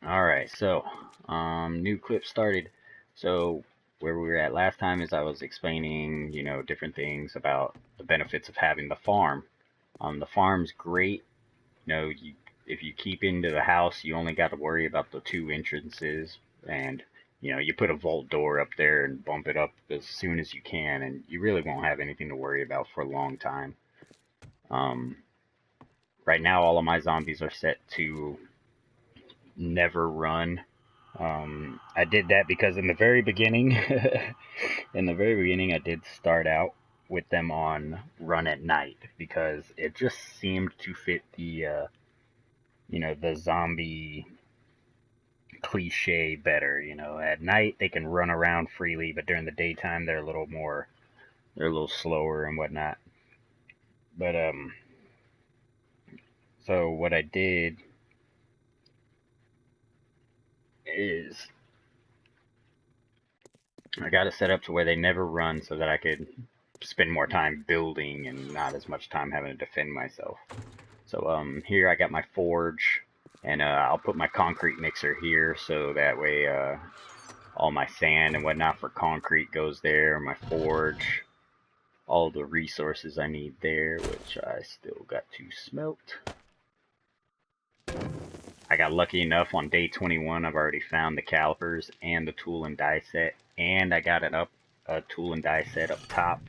Alright, so, new clip started. So, where we were at last time is I was explaining, different things about the benefits of having the farm. The farm's great. If you keep into the house, you only got to worry about the two entrances, and, you put a vault door up there and bump it up as soon as you can, and you really won't have anything to worry about for a long time. Um, right now, all of my zombies are set to never run. I did that because in the very beginning, I did start out with them on run at night because it just seemed to fit the zombie cliche better. At night they can run around freely, but during the daytime they're a little slower and whatnot. But so what I did is I got it set up to where they never run so that I could spend more time building and not as much time having to defend myself. So here I got my forge, and I'll put my concrete mixer here so that way all my sand and whatnot for concrete goes there, my forge, all the resources I need there, which I still got to smelt. I got lucky enough on day 21, I've already found the calipers and the tool and die set, and I got a tool and die set up top,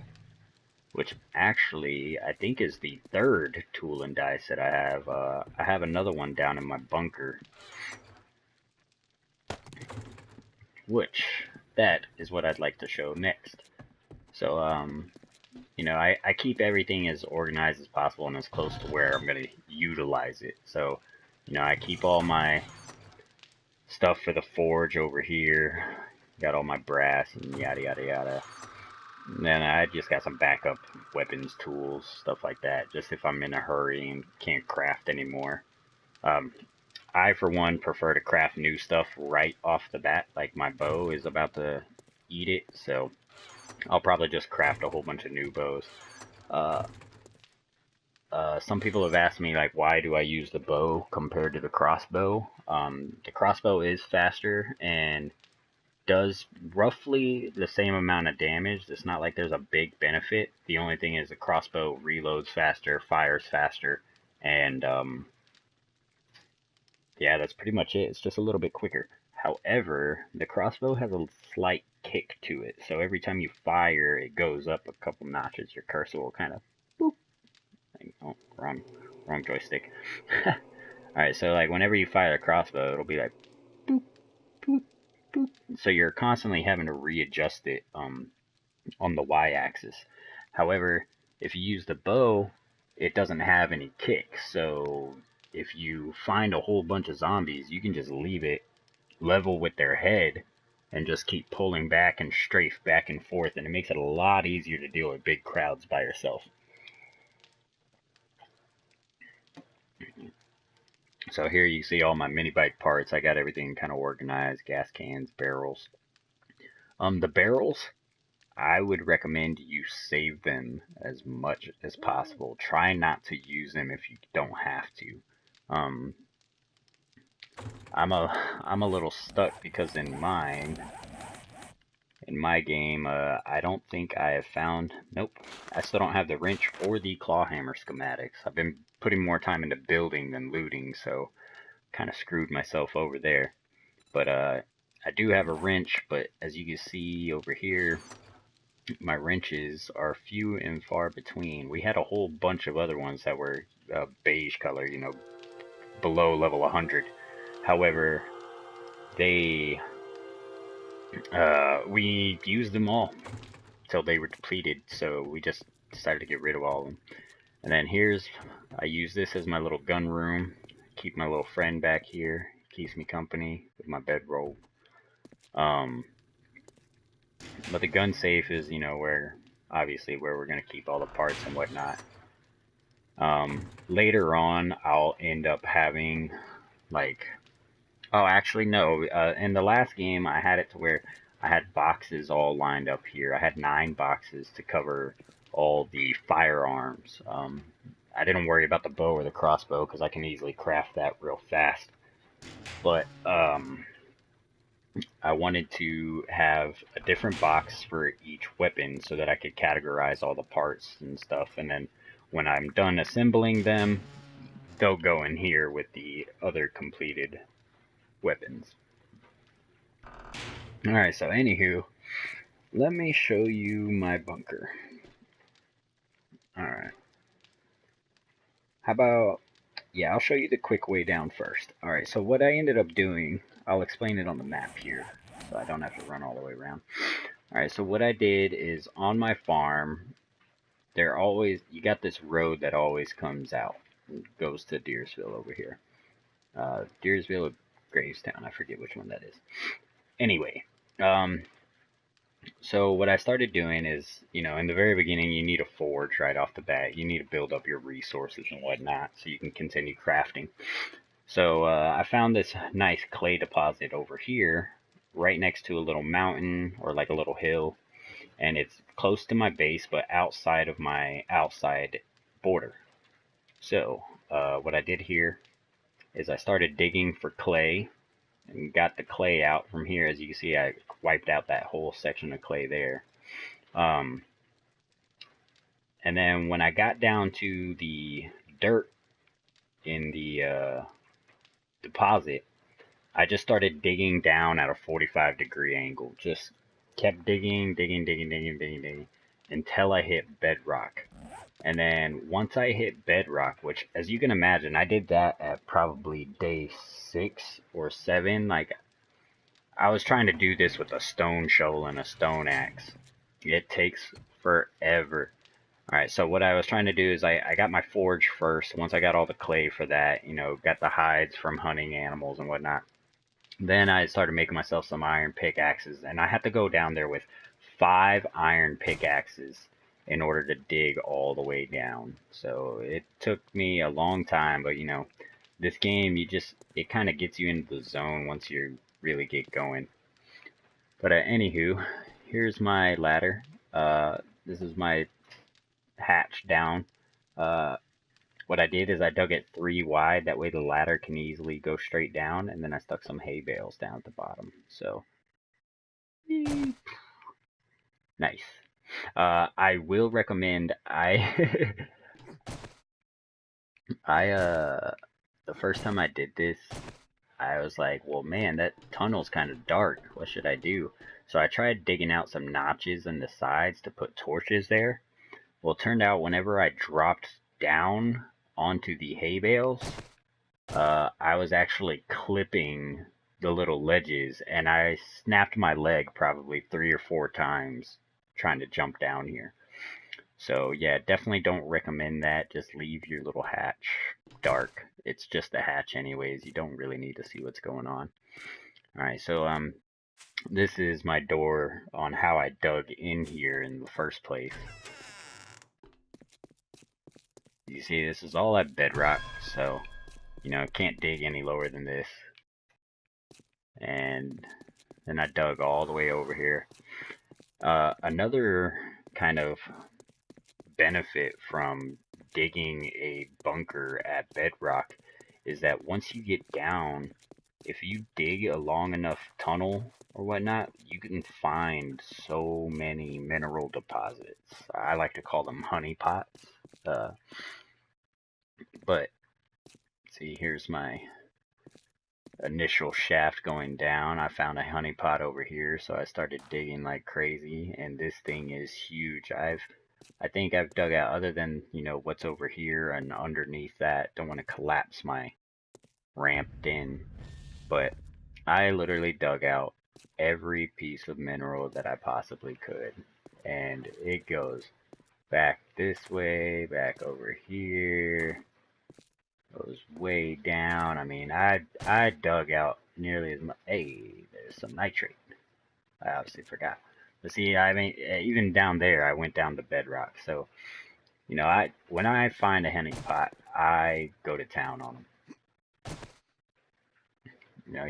which actually I think is the third tool and die set I have. I have another one down in my bunker, which that is what I'd like to show next. So, I keep everything as organized as possible and as close to where I'm going to utilize it. So, I keep all my stuff for the forge over here. Got all my brass and yada yada yada. And then I just got some backup weapons, tools, stuff like that, just if I'm in a hurry and can't craft anymore. I, for one, prefer to craft new stuff right off the bat, like my bow is about to eat it, so I'll probably just craft a whole bunch of new bows. Some people have asked me, like, why do I use the bow compared to the crossbow? The crossbow is faster and does roughly the same amount of damage. It's not like there's a big benefit. The only thing is the crossbow reloads faster, fires faster, and yeah, that's pretty much it. It's just a little bit quicker. However, the crossbow has a slight kick to it, so every time you fire, it goes up a couple notches. Your cursor will kind of boop. Oh, wrong joystick. Alright, so like whenever you fire the crossbow, it'll be like boop, boop, boop. So you're constantly having to readjust it on the y-axis. However, if you use the bow, it doesn't have any kick, so if you find a whole bunch of zombies, you can just leave it level with their head and just keep pulling back and strafe back and forth, and it makes it a lot easier to deal with big crowds by yourself. So here you see all my mini bike parts. I got everything kind of organized, gas cans, barrels. The barrels, I would recommend you save them as much as possible. Try not to use them if you don't have to. Um, I'm a little stuck because in my game, I don't think I have found. Nope, I still don't have the wrench or the clawhammer schematics. I've been putting more time into building than looting, so kind of screwed myself over there. But I do have a wrench, but as you can see over here, my wrenches are few and far between. We had a whole bunch of other ones that were beige color, below level 100. However, they we used them all until they were depleted, so we just decided to get rid of all of them. And then I use this as my little gun room. Keep my little friend back here. Keeps me company with my bedroll. But the gun safe is, obviously where we're going to keep all the parts and whatnot. Later on, I'll end up having, like, oh, actually, no. In the last game, I had it to where I had boxes all lined up here. I had 9 boxes to cover all the firearms. I didn't worry about the bow or the crossbow because I can easily craft that real fast. but I wanted to have a different box for each weapon so that I could categorize all the parts and stuff, and then when I'm done assembling them, they'll go in here with the other completed weapons. Alright, so anywho, let me show you my bunker. Alright. How about, yeah, I'll show you the quick way down first. Alright, so what I ended up doing, I'll explain it on the map here, so I don't have to run all the way around. Alright, so what I did is on my farm, you got this road that always comes out. It goes to Deersville over here. Deersville or Gravestown, I forget which one that is. Anyway, so what I started doing is, in the very beginning, you need a forge right off the bat. You need to build up your resources and whatnot so you can continue crafting. So I found this nice clay deposit over here, right next to a little mountain or like a little hill, and it's close to my base, but outside of my outside border. So what I did here is I started digging for clay and got the clay out from here. As you can see, I wiped out that whole section of clay there. And then when I got down to the dirt in the deposit, I just started digging down at a 45-degree angle. Just kept digging until I hit bedrock. And then once I hit bedrock, which as you can imagine, I did that at probably day 6 or 7. Like, I was trying to do this with a stone shovel and a stone axe. It takes forever. Alright, so what I was trying to do is I got my forge first. Once I got all the clay for that, got the hides from hunting animals and whatnot. Then I started making myself some iron pickaxes, and I had to go down there with 5 iron pickaxes in order to dig all the way down. So it took me a long time, but this game, it kind of gets you into the zone once you really get going. But anywho, here's my ladder. This is my hatch down. What I did is I dug it 3 wide, that way the ladder can easily go straight down, and then I stuck some hay bales down at the bottom. So, nice. I will recommend, the first time I did this, I was like, well, man, that tunnel's kind of dark. What should I do? So I tried digging out some notches in the sides to put torches there. Well, it turned out whenever I dropped down onto the hay bales, I was actually clipping the little ledges, and I snapped my leg probably 3 or 4 times trying to jump down here. So yeah, definitely don't recommend that. Just leave your little hatch dark. It's just a hatch anyways. You don't really need to see what's going on. Alright, so this is my door on how I dug in here in the first place. You see, this is all at bedrock, so can't dig any lower than this. And then I dug all the way over here. Another kind of benefit from digging a bunker at bedrock is that once you get down, if you dig a long enough tunnel or whatnot, you can find so many mineral deposits. I like to call them honey pots. But see, here's my initial shaft going down. I found a honey pot over here, so I started digging like crazy, and this thing is huge. I think I've dug out, other than what's over here and underneath that. Don't want to collapse my ramped in, but I literally dug out every piece of mineral that I possibly could, and it goes back this way, back over here, goes way down. I mean, I dug out nearly as much. Hey, there's some nitrate. I obviously forgot. But see, I mean, even down there, I went down to bedrock. So, when I find a honey pot, I go to town on them.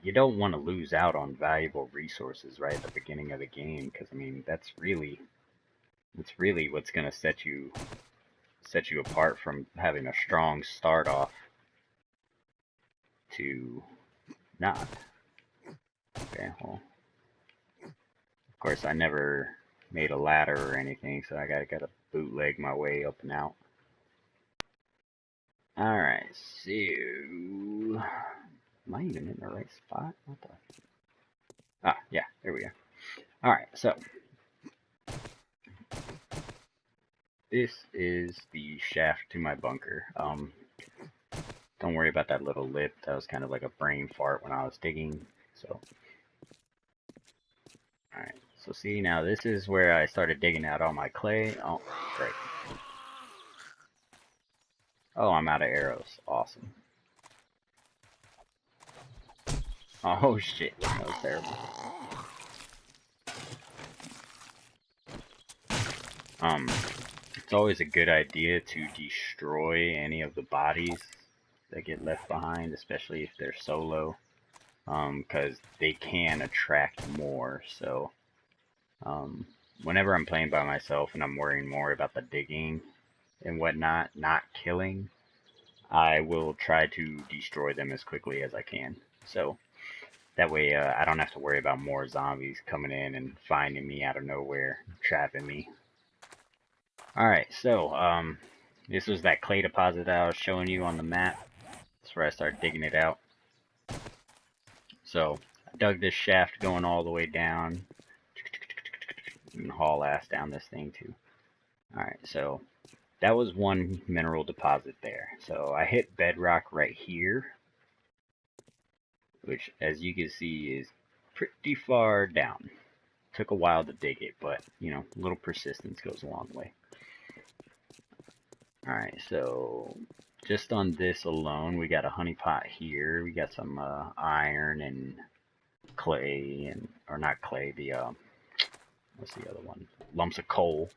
You don't want to lose out on valuable resources right at the beginning of the game, because I mean, that's really what's gonna set you apart from having a strong start off to not. Okay, well, of course I never made a ladder or anything, so I gotta bootleg my way up and out. Alright, so... Am I even in the right spot? What the... Ah, yeah, there we go. Alright, so... This is the shaft to my bunker. Don't worry about that little lip. That was kind of like a brain fart when I was digging, so... Alright, so see, now this is where I started digging out all my clay. Oh, great. Oh, I'm out of arrows. Awesome. Oh shit, that was terrible. It's always a good idea to destroy any of the bodies that get left behind, especially if they're solo, because they can attract more. So, whenever I'm playing by myself and I'm worrying more about the digging and whatnot, not killing, I will try to destroy them as quickly as I can. So, that way I don't have to worry about more zombies coming in and finding me out of nowhere, trapping me. Alright, so, this was that clay deposit that I was showing you on the map. That's where I started digging it out. So, I dug this shaft going all the way down. You can haul ass down this thing too. Alright, so that was one mineral deposit there. So I hit bedrock right here, which as you can see is pretty far down. Took a while to dig it, but you know, a little persistence goes a long way. Alright, so just on this alone, we got a honey pot here. We got some iron and clay, and or not clay, the what's the other one? Lumps of coal.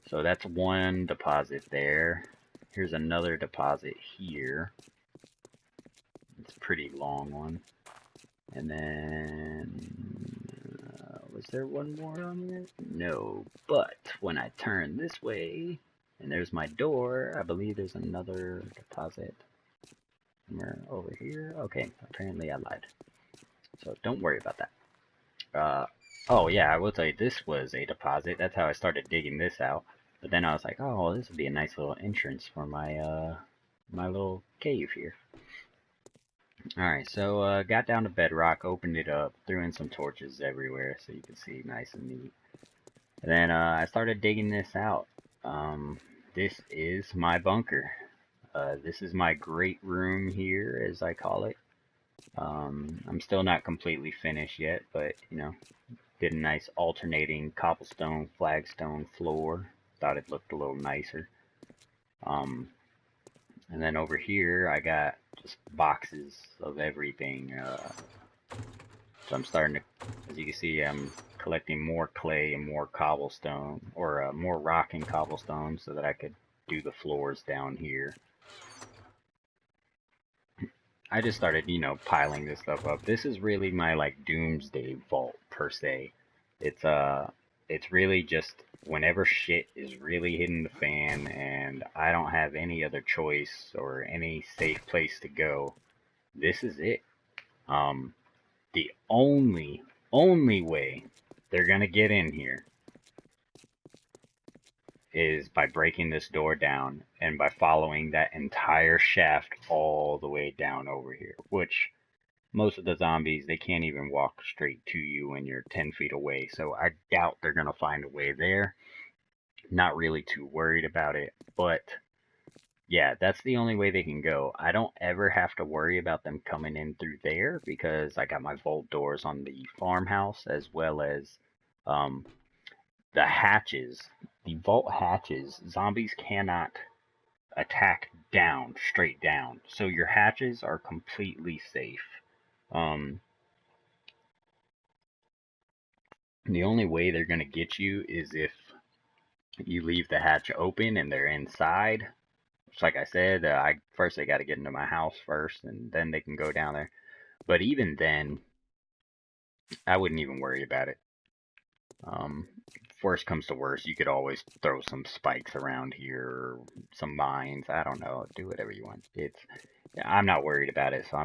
So that's one deposit there. Here's another deposit here. It's a pretty long one. And then was there one more on here? No, but when I turn this way, and there's my door, I believe there's another deposit somewhere over here. Okay, apparently I lied. So don't worry about that. Oh yeah, I will tell you, this was a deposit. That's how I started digging this out. But then I was like, oh, this would be a nice little entrance for my my little cave here. Alright, so got down to bedrock, opened it up, threw in some torches everywhere so you can see nice and neat. And then I started digging this out. This is my bunker. This is my great room here, as I call it. I'm still not completely finished yet, but, you know, did a nice alternating cobblestone, flagstone floor. Thought it looked a little nicer. And then over here, I got just boxes of everything. So I'm starting to, as you can see, I'm collecting more clay and more cobblestone, or more rock and cobblestone, so that I could do the floors down here. I just started, you know, piling this stuff up. This is really my, like, doomsday vault, per se. It's really just whenever shit is really hitting the fan and I don't have any other choice or any safe place to go, this is it. The only way they're gonna get in here is by breaking this door down and by following that entire shaft all the way down over here, which most of the zombies, they can't even walk straight to you when you're 10 feet away, so I doubt they're going to find a way there. Not really too worried about it, but yeah, that's the only way they can go. I don't ever have to worry about them coming in through there because I got my vault doors on the farmhouse, as well as the hatches. The vault hatches, zombies cannot attack down, straight down, so your hatches are completely safe. The only way they're going to get you is if you leave the hatch open and they're inside. Which, like I said, first they got to get into my house first, and then they can go down there. But even then, I wouldn't even worry about it. Worst comes to worst, you could always throw some spikes around here, or some mines. I don't know. Do whatever you want. I'm not worried about it, so I'm